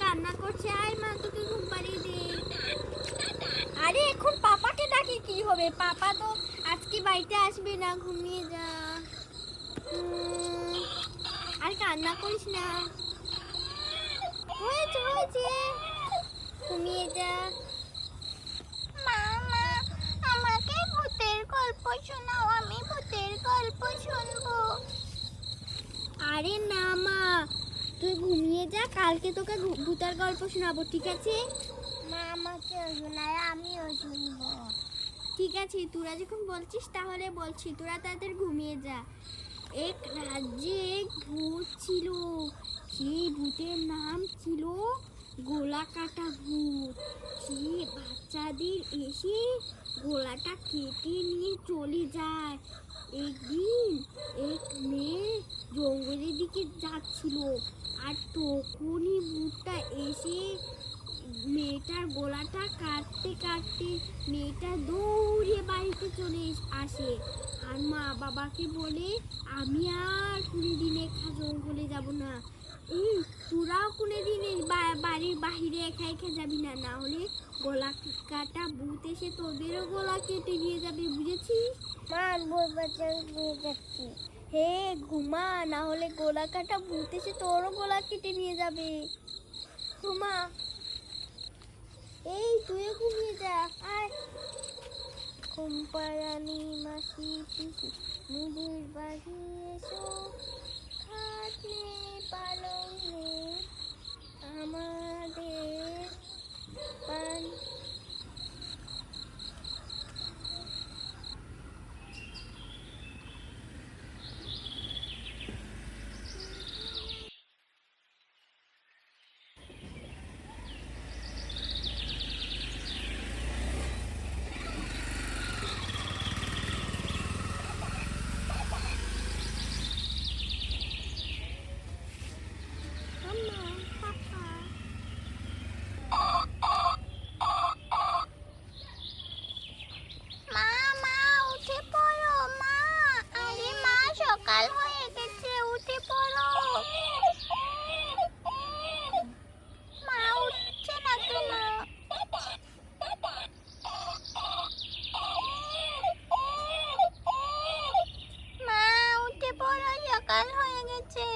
কান্না করছে, আয় মা তোকে ঘুম পাড়িয়ে দে। আরে এখন পাপাকে ডাকি কি হবে, পাপা তো আজকে বাড়িতে আসবে না, ঘুমিয়ে যা। আর কান্না করিস না, হয়েছে হয়েছে, ঘুমিয়ে যা। মা মা আমাকে ভূতের গল্প শোনাও, আমি ভূতের গল্প শুনবো। আরে না মা, তুই ঘুমিয়ে যা, কালকে তোকে ভূতের গল্প শোনাবো, ঠিক আছে? মা আমাকে শোনায়, আমিও শুনবো। ঠিক আছে, তোরা যখন বলছিস তাহলে বলছি, তোরা তাদের ঘুমিয়ে যা। এক রাজ্যে এক ভূত ছিল, সেই ভূতের নাম ছিল গলা কাটা ভূত। সে বাচ্চাদের এসে গলাটা কেটে নিয়ে চলে যায়। একদিন এক মেয়ে জঙ্গলের দিকে যাচ্ছিল, আর তখনই ভূতটা এসে মেয়েটার গলাটা কাটতে কাটতে মেয়েটা দৌড়ে বাড়িতে চলে আসে, আর মা বাবাকে বলে আমি আর কোনোদিন একা জঙ্গলে যাব না। এই তোরাও কোনোদিন বাড়ির বাহিরে একা একা যাবি না, না হলে গলা কাটা ভূত এসে তোদেরও গলা কেটে নিয়ে যাবে, বুঝেছিস? মা ভূত বাচ্চা নিয়ে যাচ্ছি। হে ঘুমা, না হলে গলা কাটা ভূত এসে তোরও গলা কেটে নিয়ে যাবে। ঘুমা, এই তুইও ঘুমিয়ে যা, আয়। কুম্পারানি মাসি পিসি মুদির বাড়ি এসো, খাট নেই পালং নেই আমাদের পান। মা মা উঠে পড়ো মা, আরে মা সকাল হয়ে গেছে, উঠে পড়ো। মা উঠছে না কেন? মা উঠে পড়ো, সকাল হয়ে গেছে।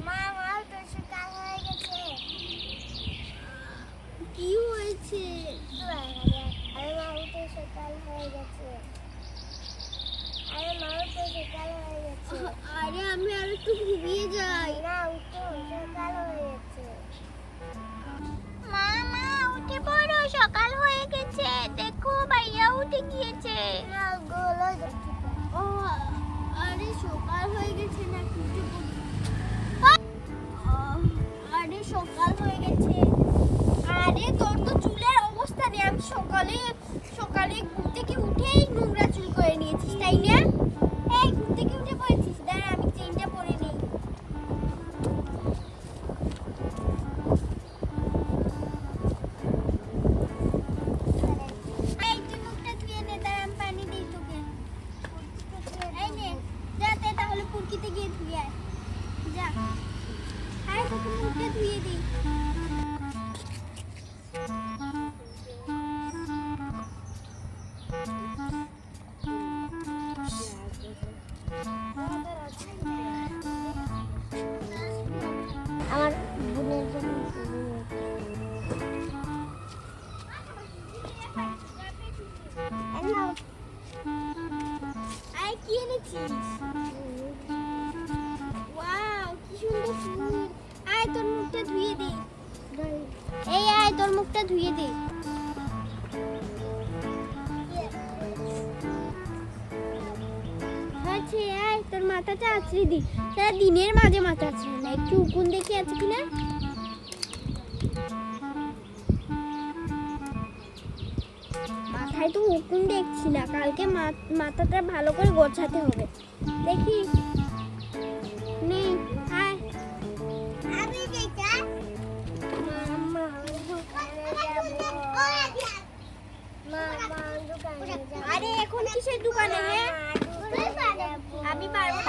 মা মা তো সকাল হয়ে গেছে। কি হয়েছে? আরে মা উঠে সকাল হয়ে গেছে। আরে মা উঠে সকাল হয়ে গেছে। আরে আমি আর একটু ঘুমিয়ে যাই। না উঠো, সকাল হয়ে গেছে। মা মা উঠে পড়ো, সকাল হয়ে গেছে, দেখো ভাইয়া উঠে গিয়েছে। না গোলো দেখতে ও আরে সকাল হয়ে গেছে নাকি? আরে সকাল হয়ে গেছে। আরে তোর তো চুলের অবস্থা নেই, আমি সকালে সকালে ঘুম থেকে উঠেই নোংরা চুল করে নিয়েছিস, তাই না? এই ঘুম থেকে উঠে পড়েছিস, দাঁড়া আমি চেইনটা পরে নিই। এই তুই মুখটা ধুয়ে নে, দাঁড়া আমি পানি দিই তোকে। এই নে, যাতে তাহলে পুরকিতে গিয়ে ধুয়ে আয়, যা। আরে তোকে মুখটা ধুয়ে দিই। আমার বোনের জন্য আয় কি এনেছিস? ওয়াও কি সুন্দর ফুল। আয় তোর মুখটা ধুয়ে দে। এই আয় তোর মুখটা ধুয়ে দে। আচ্ছা আয় তোর মাথাটা আছড়ে দি। সারা দিনের মাঝে মাথা আছড়ে না, একটু উকুন দেখি আছে কিনা। মাথায় তো উকুন দেখছি না, কালকে মাথাটা ভালো করে গোছাতে হবে। দেখি নেই, আয়। আমি যেটা মামা দোকানে যাব। কিসের দোকানে হে? আমি পারবো।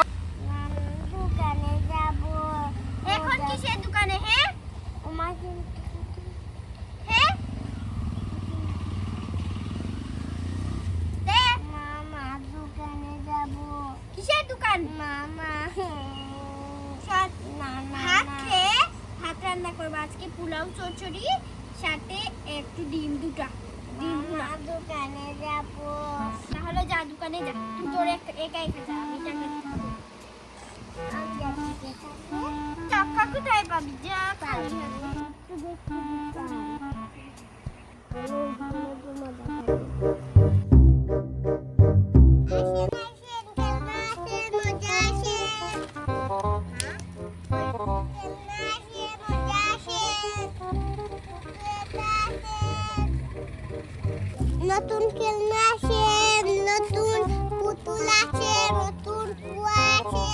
দোকানে যাব। এখন কিসের দোকানে হে? হে? দে। মামা দোকানে যাব। কিসের দোকান? মামা সাত না না ভাত খেয়ে ভাত রান্না করবো আজকে, পোলাও চচ্চড়ি সাথে একটু ডিম দুটা ডিম মামা দোকানে যাব। তাহলে যা দোকানে যা, তুই তোর একাই খা, যা আমি টাকা দিতে হবে। টাকা কোথায় পাবি? যা খালি হবে। নতুন খেলনা আছে, নতুন পুতুল আছে, নতুন কুয়া আছে,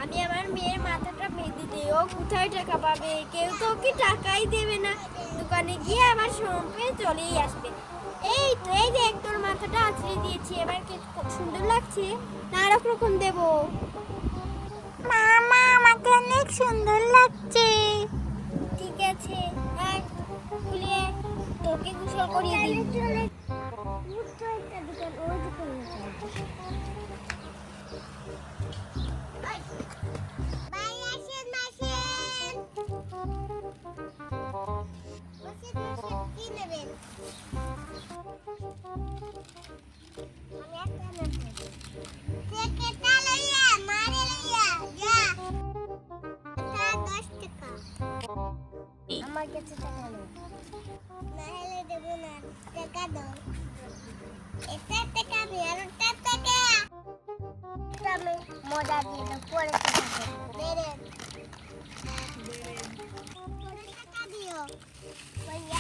আমি আমার মেয়ের মাথাটা বেঁধে দিই, ও কোথায় টাকা পাবে? কেউ তো ওকে টাকাই দেবে না। দোকানে গিয়ে আবার সময় চলেই আসবে। এই তো, এই দেখ তোর মাথাটা আছড়ে দিয়েছি, এবার কি খুব সুন্দর লাগছে না আরেক রকম দেবো? মামা আমাকে অনেক সুন্দর লাগছে। ঠিক আছে, আর খুলে তোকে গোসল করিয়ে দিই। আমার কাছে টাকা নেই, না হলে দেবো না। টাকা দাও। এটা টাকা আমি আর ওটা টাকা আমি মজা দিয়ে দেবো, পরে টাকা দেবো। বেড়ে পরে টাকা দিও ভাইয়া।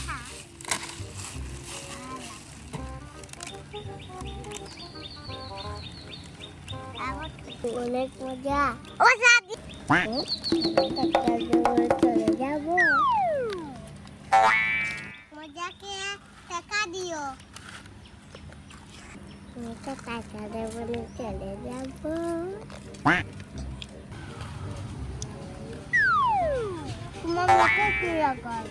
অনেক মজা। ও সাদি চলে যাব। মজাকে টাকা দিও। টাকা দেবো না, চলে যাব। তোমার মুখে কি লাগাল?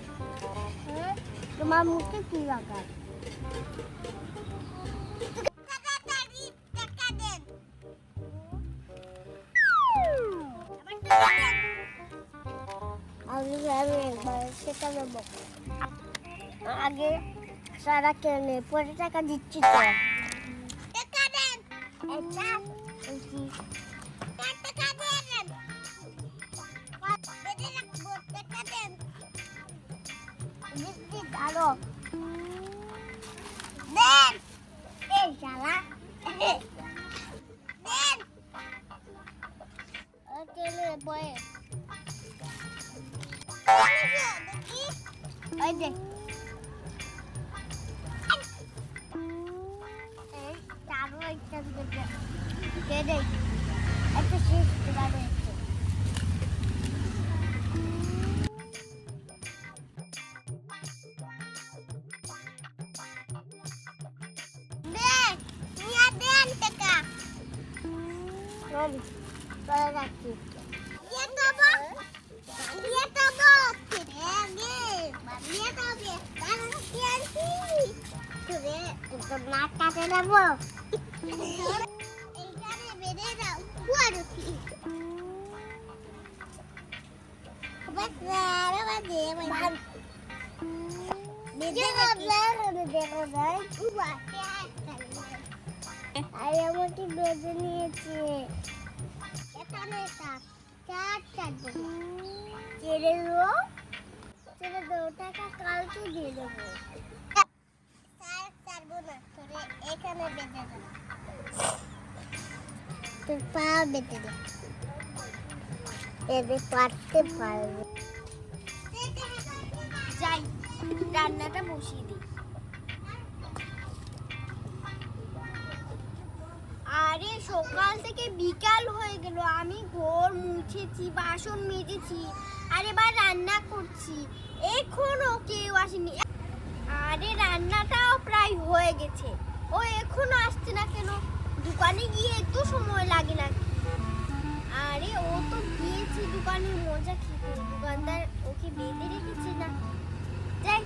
তোমার মুখে কি লাগাল? আমি একবার সেটা নেবো। আগে সারা কেনে পরে টাকা দিচ্ছি তো। টাকা দেন। এটা টাকা দেন। বেঁধে রাখবো, টাকা দেন। দিচ্ছি আরো। দেন। এই শালা। দেন। চলে বয়ে। ওই দেখ। তারও একটা কে দেখ একটা শেষ করে দেখ নিয়ে দেন টাকা চলে যাচ্ছি। দিয়ে দেবো, দিয়ে দেবো, দিয়ে দেবে তারা কি আনছি তুলে তোর নাক কাটে নেবো। এইখানে বেঁধে দাও কুয়ারুকি বাস আরো বাদে ভাই বেঁধে দেখো ভাই আর আমাকে বেঁধে নিয়েছে। এখানে চার ছেড়ে দেবো, ছেড়ে দেবো, টাকা কালকে দিয়ে দেবো। ছাড়বো না, তোরে এখানে বেঁধে দেবো, তোর পা বেঁধে দেবো, এদের পারতে পারবে। যাই রান্নাটা বসিয়ে দিই। আর আরে সকাল থেকে বিকাল হয়ে গেল, আমি ঘর মুছেছি, বাসন মেজেছি, আর এবার রান্না করছি, এখনো কেউ আসেনি। আরে রান্নাটাও প্রায় হয়ে গেছে, ও এখনো আসছে না কেন? দোকানে গিয়ে একটু সময় লাগে না? আরে ও তো গিয়েছে দোকানে মজা খেতে, দোকানদার ওকে বেঁধে রেখেছে না। যাই,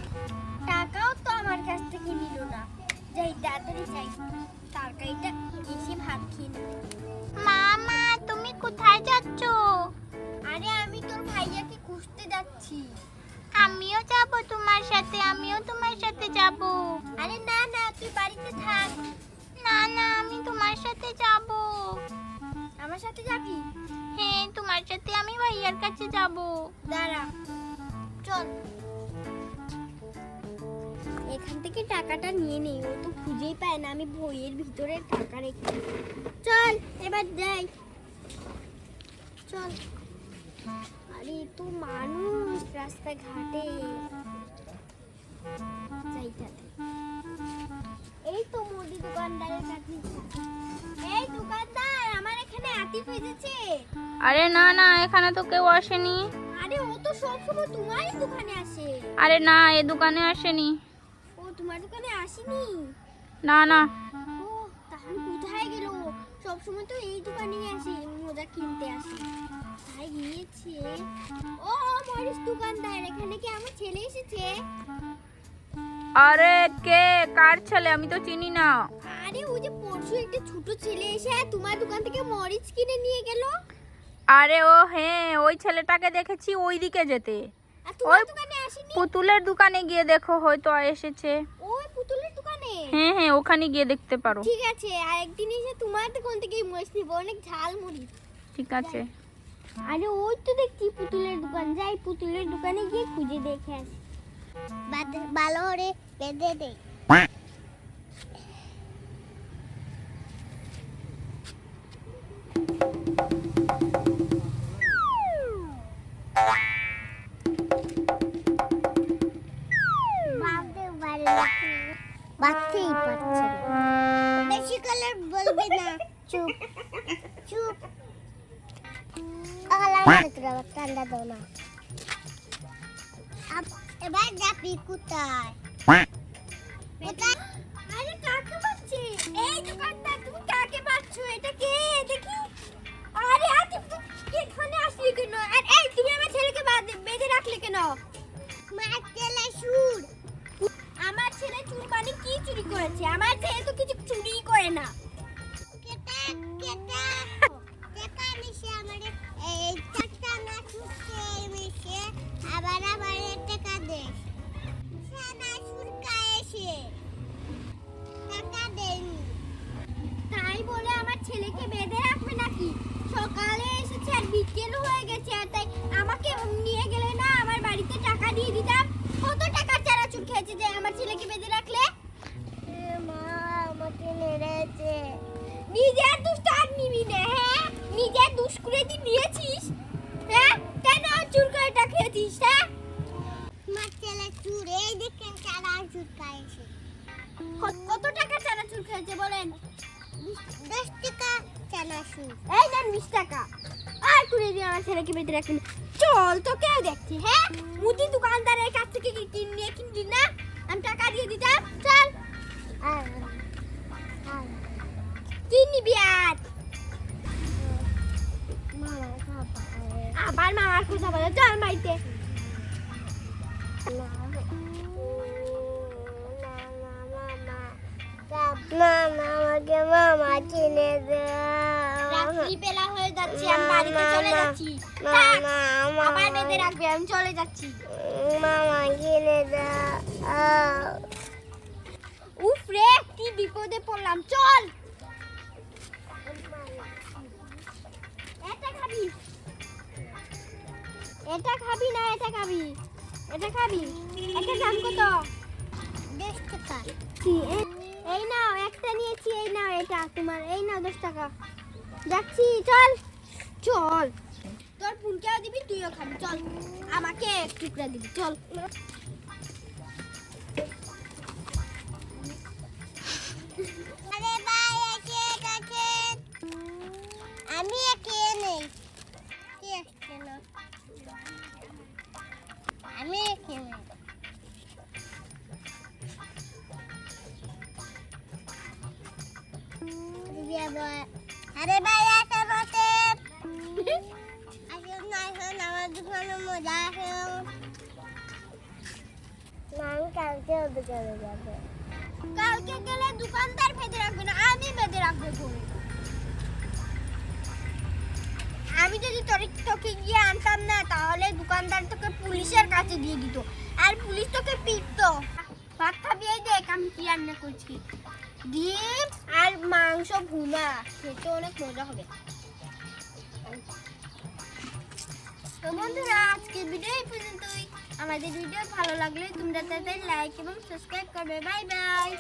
টাকাও তো আমার কাছ থেকে নিল না। যাই তাড়াতাড়ি যাই, তরকারিটা এসে ভাত খেয়ে নেব। মামা তুমি কোথায় যাচ্ছ? আরে আমি তোর ভাইয়াকে খুঁজতে যাচ্ছি। আমিও যাব তোমার সাথে, আমিও তোমার সাথে যাব। আরে না না, তুই বাড়িতে থাক। না না, আমি তোমার সাথে যাব। আমার সাথে যাবি? হ্যাঁ, তোমার সাথে আমি ভাইয়ার কাছে যাব। দাঁড়া, চল। এখান থেকে টাকাটা নিয়ে নেই, ও তো খুঁজেই পায় না আমি বইয়ের ভিতরে টাকা রেখে। চল এবার যাই, চল। আরে তো মানুষ রাস্তাঘাটে, যাই তাতে। এই তো মুদি দোকানদারের কাছে। এই দোকানদার, আমার এখানে আতিফ এসেছে। আরে না না, এখানে তো কেউ আসেনি। আরে ও তো সবসময় তোমারই দোকানে আসে। আরে না, এ দোকানে আসেনি। ও তোমার দোকানে আসেনি? না না। ও তাহলে কোথায় গেল? সবসময় তো এই দোকানেই আসে, মোজা কিনতে আসে। কোথায় গিয়েছে? ও মরিস দোকানদার, এখানে কি আমার ছেলে এসেছে? আরে কে, কার ছেলে? আমি তো চিনি না। আরে ও যে পরশু একটা ছোট ছেলে এসে তোমার দোকান থেকে মরিচ কিনে নিয়ে গেল। আরে ও হ্যাঁ, ওই ছেলেটাকে দেখেছি ওই দিকে যেতে। আর তোমার ওই দোকানে আসেনি? পুতুলের দোকানে গিয়ে দেখো, হয়তো এসেছে। ওই পুতুলের দোকানে? হ্যাঁ হ্যাঁ, ওখানে গিয়ে দেখতে পারো। ঠিক আছে, আর একদিন এসে তোমার দোকান থেকে মরিচ নিব, অনেক ঝাল মরিচ। ঠিক আছে। আরে ওই তো দেখছি পুতুলের দোকান, যাই পুতুলের দোকানে গিয়ে খুঁজে দেখে আসি। ভালো করে বেঁধে দে। বাচ্চাই পাচ্ছে না, বেশি কালার বলবি না। চুপ চুপ, ঠান্ডা দাও না। এবার যাবি কোথায়? কোথায়? আরে কাকে পাচ্ছে? এই দোকানদার, তুমি কাকে পাচ্ছো? এটা কে দেখি? আরে আতিফ, তুই এখানে আসলি কেন? আর এই তুমি আমার ছেলেকে বেঁধে রাখলে কেন? আমার ছেলে চুর। আমার ছেলে চুর মানে কি চুরি করেছে? আমার ছেলে তো কিছু চুরি করে না। কেটা কেটা টাকা নিছে আমারে, এই টাকা না চুরছে মিশে আবার আবার টাকা দে। সানা চুরকা এসে টাকা দেনি, তাই বলে আমার ছেলেকে বেঁধে রাখবে নাকি? সকালে এসেছে আর বিকেল হয়ে গেছে, আর তাই আমাকে নিয়ে গেলে না আমার বাড়িতে টাকা দিয়ে দিতাম। কত টাকা চানাচুর খেয়েছে যে আমার ছেলেকে বেঁধে রাখলে? মা আমাকে মেরেছে। নিজের দুষ্ট আর নিবি না? হ্যাঁ, নিজের দুষ্ট করে দিয়েছিস। হ্যাঁ, কেন চুর করে টাকা খেয়েছিস? হ্যাঁ, আমার ছেলে চুর, এই দেখেন চানাচুর খাইছে। কত টাকা চানাচুর খেয়েছে বলেন? 10 টাকা চানাচুর। এই দেন 20 টাকা। আর করে দিয়ে আমার ছেলেকে বেঁধে রাখবেন? চল তো, কেউ দেখছে? হ্যাঁ, মুদি দোকানদারের কাছ থেকে কিনবি না, আমি টাকা দিয়ে দিতাম। চল, কি নিবি আর? আবার মামার কথা বলে, চল বাড়িতে। আমাকে মামা কিনে দাও। রাত্রি বেলা হয়ে যাচ্ছে, আমি বাড়িতে চলে যাচ্ছি। আবার বেঁধে রাখবে, আমি চলে যাচ্ছি। মামা কিনে দাও। উফ রে, কি বিপদে পড়লাম। চল, এটা খাবি? এটা খাবি না এটা খাবি? এটা খাবি? একটা দাম কত? 10 টাকা। এই নাও, একটা নিয়েছি, এই নাও এটা তোমার, এই নাও 10 টাকা। যাচ্ছি, চল চল। তোর ফুলকেও দিবি, তুইও খাবি। চল, আমাকে এক টুকরা দিবি। চল। আরে ভাই এসে গেছে। আরে ভাই আসো বসে আসুন আসুন আমার দোকানে মজা আসুন নাম কালকে দোকানে যাবে কালকে গেলে দোকানদার বেঁধে রাখবে না আমি বেঁধে রাখবো ধরে আমি যদি তোকে গিয়ে আনতাম না তাহলে দোকানদার তোকে পুলিশের কাছে দিয়ে দিত আর পুলিশ তোকে পিটতো ভাত খাবি এই দেখ আমি কি রান্না করছি ডিম আর মাংস ভুনা খেতে অনেক মজা হবে তো বন্ধুরা আজকে ভিডিও এই পর্যন্তই আমাদের ভিডিও ভালো লাগলে তোমরা তাদের লাইক এবং সাবস্ক্রাইব করবে বাই বাই